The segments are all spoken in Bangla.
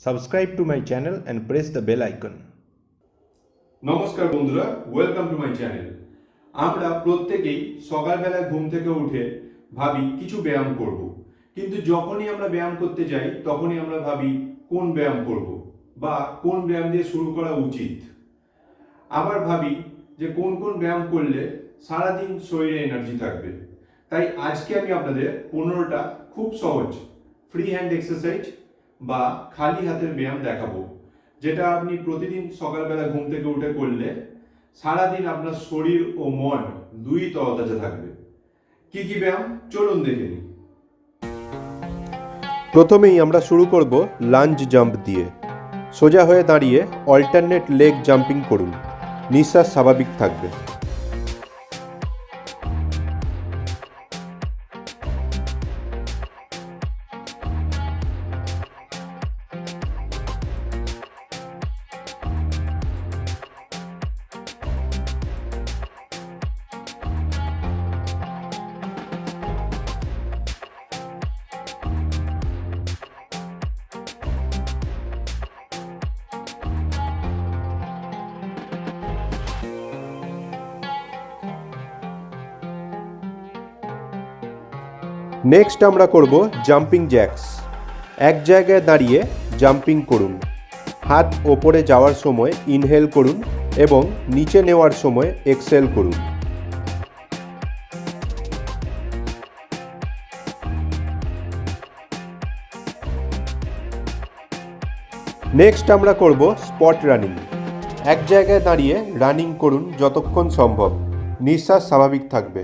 Subscribe to my channel and press the bell icon. নমস্কার বন্ধুরা, ওয়েলকাম টু মাই চ্যানেল। আমরা প্রত্যেকেই সকালবেলায় ঘুম থেকে উঠে ভাবি কিছু ব্যায়াম করব, কিন্তু যখনই আমরা ব্যায়াম করতে যাই তখনই আমরা ভাবি কোন ব্যায়াম করব বা কোন ব্যায়াম দিয়ে শুরু করা উচিত। আবার ভাবি যে কোন কোন ব্যায়াম করলে সারাদিন শরীরে এনার্জি থাকবে। তাই আজকে আমি আপনাদের 15টা খুব সহজ ফ্রি হ্যান্ড এক্সারসাইজ বা খালি হাতের ব্যায়াম দেখাবো, যেটা আপনি প্রতিদিন সকালবেলা ঘুম থেকে উঠে করলে সারাদিন আপনার শরীর ও মন দুই তরতাজা থাকবে। কি কি ব্যায়াম চলুন দেখে নিই। প্রথমেই আমরা শুরু করব লাঞ্জ জাম্প দিয়ে। সোজা হয়ে দাঁড়িয়ে অল্টারনেট লেগ জাম্পিং করুন, নিঃশ্বাস স্বাভাবিক থাকবে। নেক্সট আমরা করব জাম্পিং জ্যাক্স। এক জায়গায় দাঁড়িয়ে জাম্পিং করুন। হাত ওপরে যাওয়ার সময় ইনহেল করুন এবং নিচে নেওয়ার সময় এক্সহেল করুন। নেক্সট আমরা করব স্পট রানিং। এক জায়গায় দাঁড়িয়ে রানিং করুন যতক্ষণ সম্ভব, নিঃশ্বাস স্বাভাবিক থাকবে।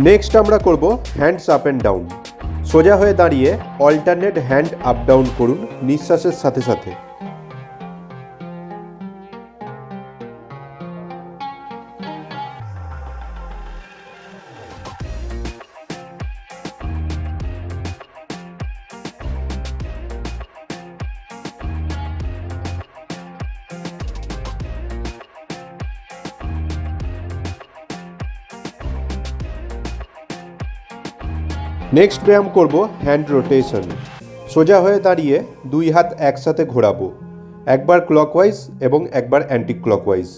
নেক্সট আমরা করব হ্যান্ডস আপ অ্যান্ড ডাউন। সোজা হয়ে দাঁড়িয়ে অল্টারনেট হ্যান্ড আপ ডাউন করুন নিঃশ্বাসের সাথে সাথে। নেক্সট ব্যায়াম করব হ্যান্ড রোটেশন। সোজা হয়ে দাঁড়িয়ে দুই হাত একসাথে ঘোরাবো, একবার ক্লকওয়াইজ এবং একবার অ্যান্টি ক্লকওয়াইজ।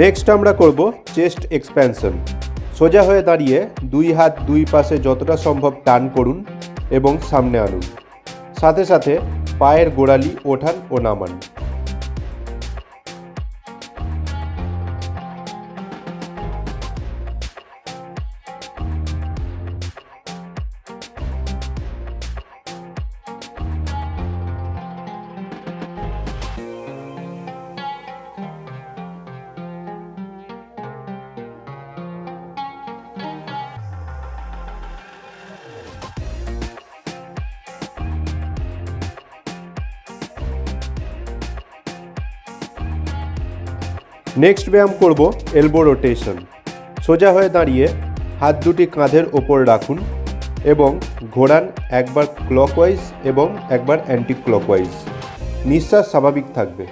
নেক্সট আমরা করব চেস্ট এক্সপ্যানশন। সোজা হয়ে দাঁড়িয়ে দুই হাত দুই পাশে যতটা সম্ভব টান করুন এবং সামনে আনুন, সাথে সাথে পায়ের গোড়ালি ওঠান ও নামান। নেক্সট ব্যায়াম করব এলবো রোটেশন। সোজা হয়ে দাঁড়িয়ে হাত দুটি কাঁধের ওপর রাখুন এবং ঘোরান, একবার ক্লকওয়াইজ এবং একবার অ্যান্টি ক্লকওয়াইজ। নিঃশ্বাস স্বাভাবিক থাকবে।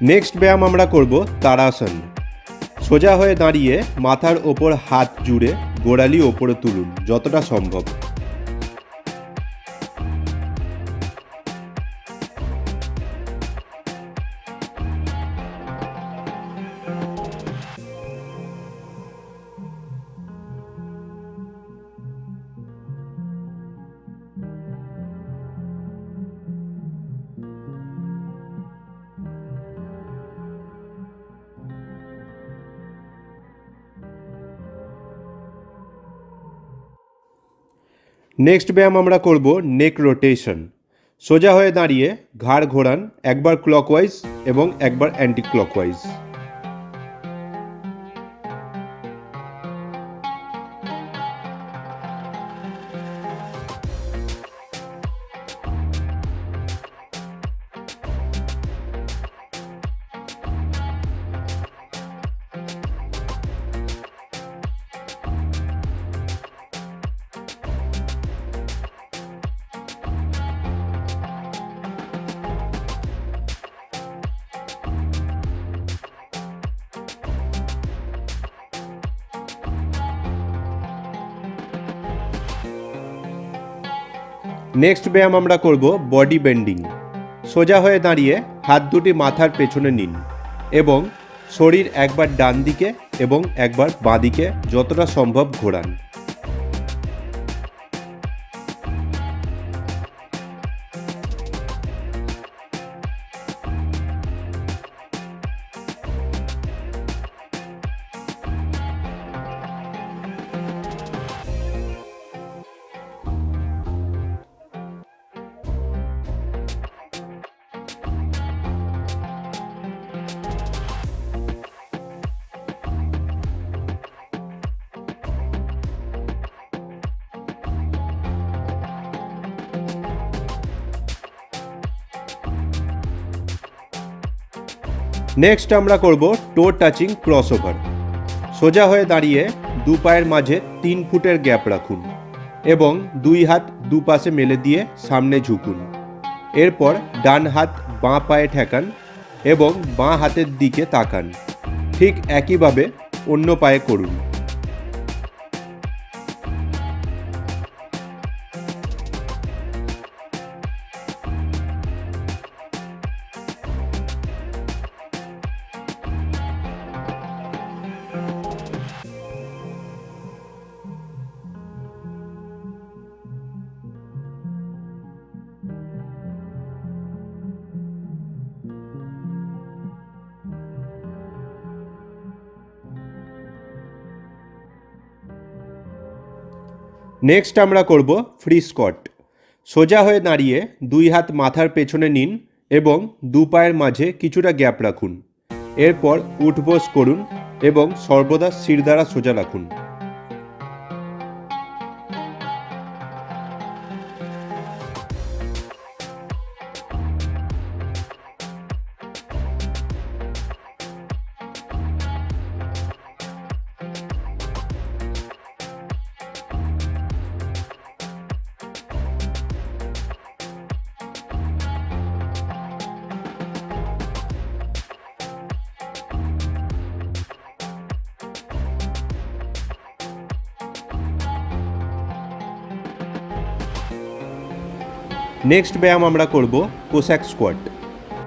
নেক্সট ব্যায়াম আমরা করব তাড়াসন। সোজা হয়ে দাঁড়িয়ে মাথার ওপর হাত জুড়ে গোড়ালি ওপরে তুলুন যতটা সম্ভব। নেক্সট ব্যায়াম আমরা করব নেক রোটেশন। সোজা হয়ে দাঁড়িয়ে ঘাড় ঘোরান, একবার ক্লকওয়াইজ এবং একবার অ্যান্টি ক্লকওয়াইজ। নেক্সট ব্যায়াম আমরা করব বডি বেন্ডিং। সোজা হয়ে দাঁড়িয়ে হাত দুটি মাথার পেছনে নিন এবং শরীর একবার ডান দিকে এবং একবার বাঁ দিকে যতটা সম্ভব ঘোরান। নেক্সট আমরা করব টো টাচিং ক্রসওভার। সোজা হয়ে দাঁড়িয়ে দু পায়ের মাঝে 3 ফুটের গ্যাপ রাখুন এবং দুই হাত দুপাশে মেলে দিয়ে সামনে ঝুঁকুন। এরপর ডান হাত বাঁ পায়ে ঠেকান এবং বাঁ হাতের দিকে তাকান। ঠিক একইভাবে অন্য পায়ে করুন। নেক্সট আমরা করব ফ্রি স্কোয়াট। সোজা হয়ে দাঁড়িয়ে দুই হাত মাথার পেছনে নিন এবং দু পায়ের মাঝে কিছুটা গ্যাপ রাখুন। এরপর উঠবোস করুন এবং সর্বদা শিরদাঁড়া সোজা রাখুন। নেক্সট ব্যায়াম আমরা করব কোস্যাক স্কোয়াট।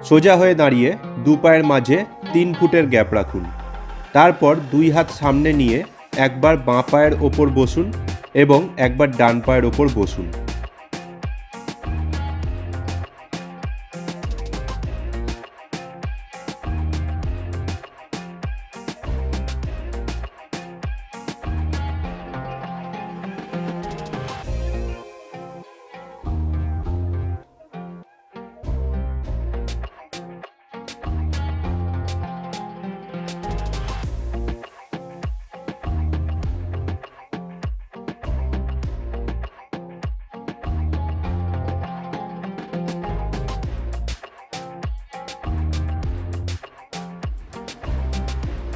সোজা হয়ে দাঁড়িয়ে দু পায়ের মাঝে 3 ফুটের গ্যাপ রাখুন। তারপর দুই হাত সামনে নিয়ে একবার বাঁ পায়ের ওপর বসুন এবং একবার ডান পায়ের ওপর বসুন।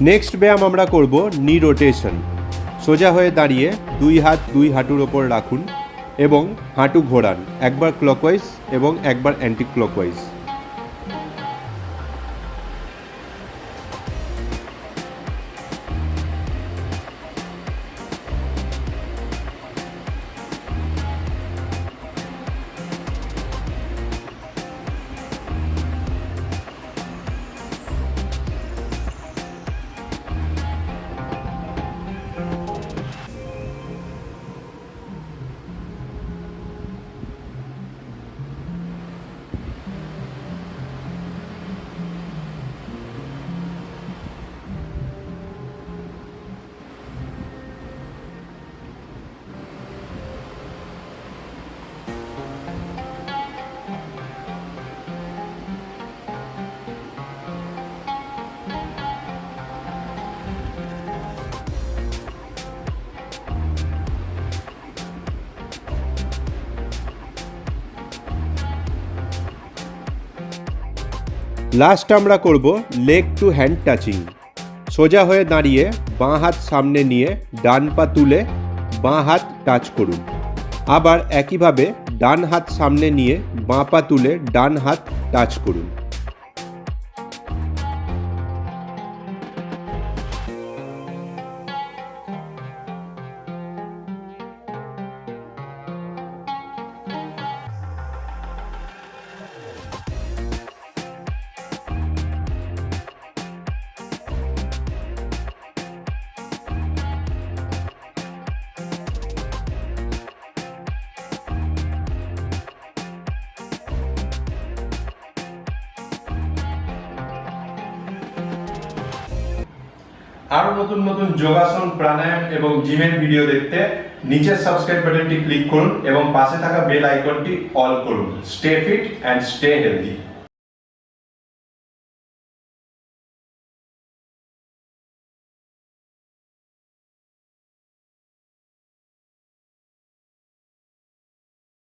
নেক্সট ব্যায়াম আমরা করব নি রোটেশন। সোজা হয়ে দাঁড়িয়ে দুই হাত দুই হাঁটুর ওপর রাখুন এবং হাঁটু ঘোরান, একবার ক্লকওয়াইজ এবং একবার অ্যান্টি ক্লকওয়াইজ। লাস্ট আমরা করব লেগ টু হ্যান্ড টাচিং। সোজা হয়ে দাঁড়িয়ে বাঁ হাত সামনে নিয়ে ডান পা তুলে বাঁ হাত টাচ করুন। আবার একইভাবে ডান হাত সামনে নিয়ে বাঁ পা তুলে ডান হাত টাচ করুন। আরো নতুন নতুন যোগাসন, প্রাণায়াম এবং জিমের ভিডিও দেখতে নিচের সাবস্ক্রাইব বাটনটি ক্লিক করুন এবং পাশে থাকা বেল আইকনটি অল করুন। Stay fit and stay healthy.